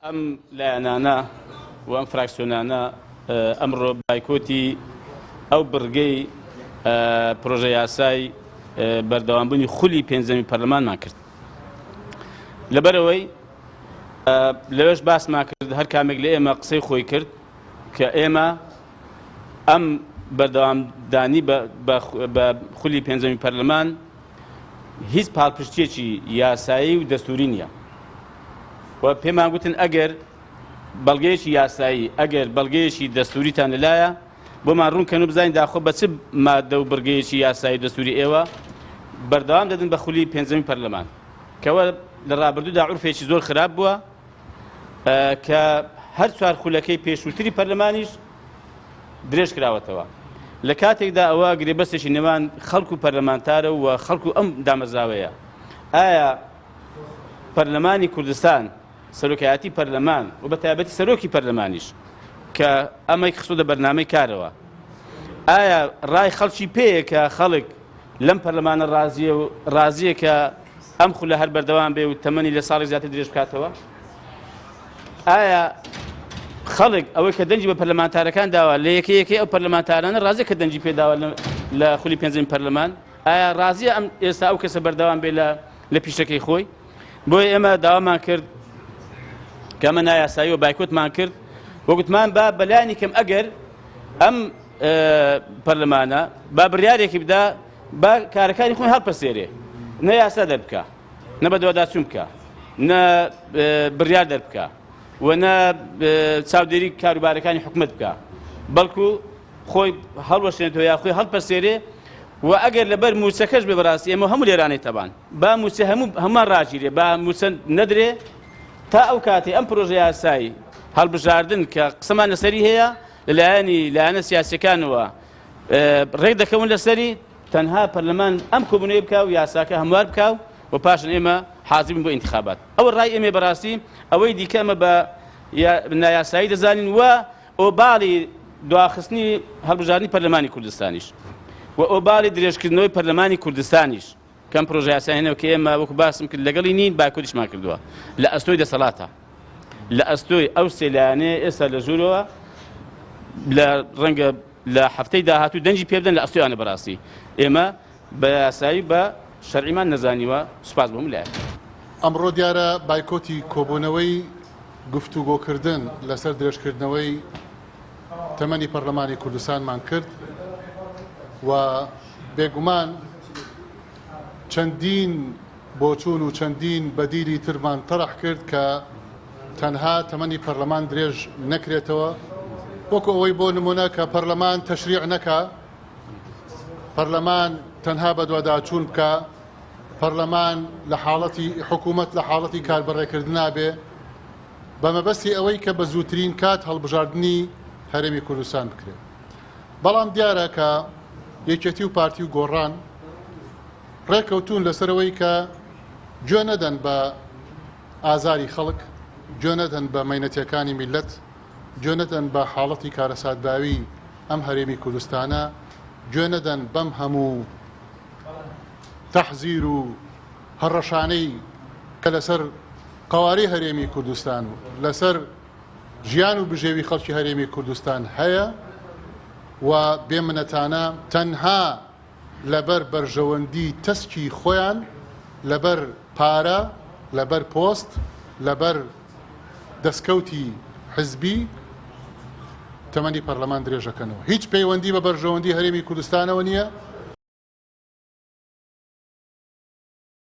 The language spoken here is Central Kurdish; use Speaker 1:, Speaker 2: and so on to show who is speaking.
Speaker 1: ئەم لایەنانە و ئەم فراکسیۆنانە ئەمڕۆ بایکۆتی ئەو بڕگەی پرۆژە یاسای بەردەوامبوونی خولی پێنجەمی پەرلەمانمان کرد. لەبەرەوەی لەوێش باسمان کرد هەر کامێک لە ئێمە قسەی خۆی کرد کە ئێمە ئەم بەردەوامدانی بە خولی پێنجەمی پەرلەمان هیچ پاڵپشتێکی یاسایی و دەستوری نییە. و پێمان گوتن ئەگەر بەڵگەیەکی یاسایی ئەگەر بەڵگەیەکی دەستوریتان لەلایە بۆمان ڕوونکەن و بزانین داخۆ بە چ مادە و بڕگەیەکی یاسایی دەستوری ئێوە بەردەوام دەدن بە خولی پێنجەمی پەرلەمان کەوە لە ڕابردوودا عورفێکی زۆر خراپ بووە کە هەر چوار خولەکەی پێشووتری پەرلەمانیش درێژ کراوەتەوە. لە کاتێکدا ئەوە گرێبەستێکی نێوان خەڵک و پەرلەمانتارە و خەڵک و ئەم دامەزراوەیە. ئایا پەرلەمانی کوردستان سەرۆکایەتی پەرلەمان و بە تایبەتی سەرۆکی پەرلەمانیش کە ئەمەی خستۆتە بەرنامەی کارەوە ئایا ڕای خەڵکی پێیە کە خەڵک لەم پەرلەمانە ڕازیە کە ئەم خولە هەر بەردەوام بێ و تەمەنی لە ساڵی زیاتر درێژ بکاتەوە؟ ئایا خەڵک ئەوەی کە دەنجی بە پەرلەمانتارەکان داوە لە یەکەیەکی ئەو پەرلەمانتارانە ڕازیە کە دەنجی پێداوە لە خولی پێنجەمی پەرلەمان؟ ئایا ڕازیە ئەم ئێستا ئەو کەسە بەردەوام بێ لە پیشەکەی خۆی؟ بۆیە ئێمە داوامان کرد کە ئەمە نایاسایی و بایکۆتمان کرد وەگوتمان با بەلایانی کەم ئەگەر ئەم پەرلەمانە با بڕیارێکی بدا با کارەکانی خۆی هەڵپەسێرێ، نە یاسا دەربکە، نە بە دوواداچوون بکە، نە بڕیار دەربکە و نە چاودێری کاروبارەکانی حکومەت بکە، بەڵکو خۆی هەڵوەشێنێتەوە یا خۆی هەڵپەسێرێ و ئەگەر لەبەر موسەکەش بێ بەڕاستی ئێمە هەموو لێرانەی تەبان با موسە هەمومان ڕاگیرێ با موسە نەدرێ تا ئەو کاتێ ئەم پرۆژە یاسایی هەڵبژاردن کە قسەمان لەسەری هەیە لەلایەنە سیاسیەکانەوە ڕێک دەکەون لەسەری تەنها پەرلەمان ئەم کۆبوونەوەی بکا و یاساکە هەموار بکا و پاشان ئێمە حازر بین بۆ ئینتیخابات. ئەوە ڕای ئێمە بەڕاستی ئەوەی دیکە ئەمە بە نایاسایی دەزانین و ئۆباڵی دواخستنی هەڵبژاردننی پەرلەمانی کوردستانیش و ئۆباڵی درێژکردنەوەی پەرلەمانی کوردستانیش کەم پرۆژە یاسایانەوە کە ئێمە وەکو باسم کرد لەگەڵی نین باکوریشمان کردووە لە ئەستۆی دەسەڵاتە، لە ئەستۆی ئەو سێلایانەیە ئێستا لە ژوورەوە لە ڕەنگە لە هەفتەی داهاتوو دەنجی پێ بدەن لە ئەستۆیانە بەڕاستی ئێمە بە یاسایی بە شەرعیمان نەزانیوە. سوپاس بۆم لایە.
Speaker 2: ئەمڕۆ دیارە بایکۆتی کۆبوونەوەی گفتوگۆکردن لەسەر درێژکردنەوەی تەمەنی پەرلەمانی کوردستانمان کرد و بێگومان چەندین بۆچوون و چەندین بەدیلی ترمان تەڕح کرد کە تەنها تەمەنی پەرلەمان درێژ نەکرێتەوە وەکو ئەوەی بۆ نمونە کە پەرلەمان تەشریع نەکا، پەرلەمان تەنها بە دوواداچوون بکە، پەرلەمان لە حاڵەتی حکوومەت لە حاڵەتی کاربڕێکردن نابێ بە مەبەستی ئەوەی کە بە زووترین کات هەڵبژاردننی هەرێمی کوردستان بکرێت. بەڵام دیارە کە یەکێتی و پارتی و گۆڕان ڕێکەوتون لەسەرەوەی کە گوێ نەدەن بە ئازاری خەڵک، گوێ نەدەن بە مەینەتیەکانی میلەت، گوێ نەدەن بە حاڵەتی کارەساتباوی ئەم هەرێمی کوردستانە، گوێ نەدەن بەم هەموو تەحزیر و هەڕەشانەی کە لەسەر قەواری هەرێمی کوردستان و لەسەر ژیان و بژێوی خەڵکی هەرێمی کوردستان هەیە و بێمنەتانە تەنها لەبەر بەرژەوەندی تەسکی خۆیان لەبەر پارە، لەبەر پۆست، لەبەر دەستکەوتی حزبی تەمەنی پەرلەمان درێژەکەنەوە. هیچ پەیوەندی بە بەرژەوەندی هەرێمی کوردستانەوە نییە